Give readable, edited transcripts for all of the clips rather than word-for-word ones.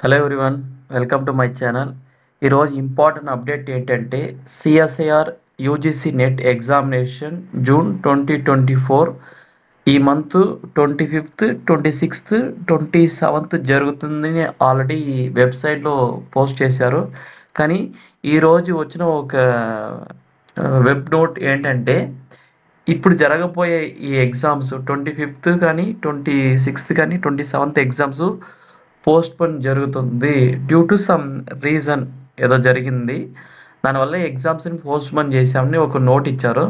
Hello everyone, welcome to my channel. ఈరోజు important update ఏంటంటే CSIR UGC net examination June 2024 ఈ month 25th, 26th, 27th జరుగుతుందని already వెబ్సైట్లో post చేశారు. కానీ ఈరోజు వచ్చిన ఒక వెబ్ నోట్ ఏంటంటే ఇప్పుడు జరగబోయే ఈ ఎగ్జామ్స్ 25th కానీ 26th కానీ 27th ఎగ్జామ్స్ పోస్ట్పోన్ జరుగుతుంది డ్యూ టు సమ్ రీజన్. ఏదో జరిగింది, దానివల్ల ఎగ్జామ్స్ని పోస్ట్పోన్ చేశామని ఒక నోట్ ఇచ్చారు.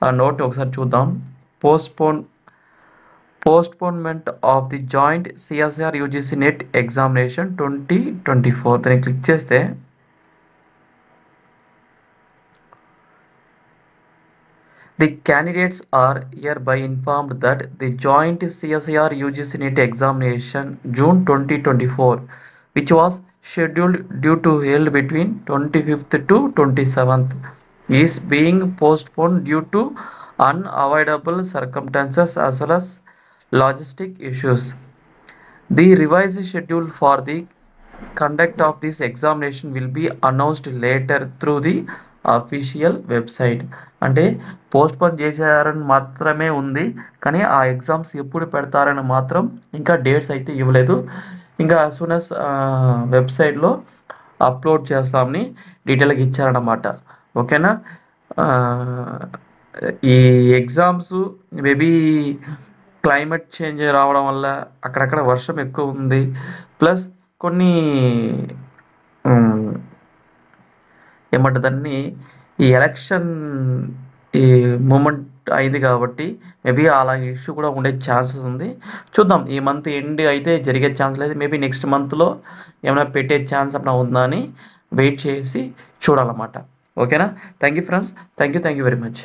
ఆ నోట్ని ఒకసారి చూద్దాం. Postponement of the joint CSR UGC net examination 2024 దాన్ని క్లిక్ చేస్తే the candidates are hereby informed that the joint CSIR UGC NET examination June 2024, which was scheduled due to held between 25th to 27th, is being postponed due to unavoidable circumstances as well as logistic issues. The revised schedule for the conduct of this examination will be announced later through the official website. అంటే postpone చేశారని మాత్రమే ఉంది, కానీ ఆ exams ఎప్పుడు పెడతారని మాత్రం ఇంకా డేట్స్ అయితే ఇవ్వలేదు. ఇంకా యాజ్ సూన్ యాజ్ వెబ్సైట్లో అప్లోడ్ చేస్తామని డీటెయిల్గా ఇచ్చారన్నమాట. ఓకేనా. ఈ ఎగ్జామ్స్ మేబీ క్లైమేట్ చేంజ్ రావడం వల్ల అక్కడక్కడ వర్షం ఎక్కువ ఉంది, ప్లస్ కొన్ని ఏమంటే దాన్ని ఈ ఎలక్షన్ ఈ మూమెంట్ అయింది కాబట్టి మేబీ అలా ఇష్యూ కూడా ఉండే ఛాన్సెస్ ఉంది. చూద్దాం, ఈ మంత్ ఎండ్ అయితే జరిగే ఛాన్స్ లేదు. మేబీ నెక్స్ట్ మంత్లో ఏమైనా పెట్టే ఛాన్స్ ఏమైనా ఉందా అని వెయిట్ చేసి చూడాలన్నమాట. ఓకేనా. Thank you friends, thank you very much.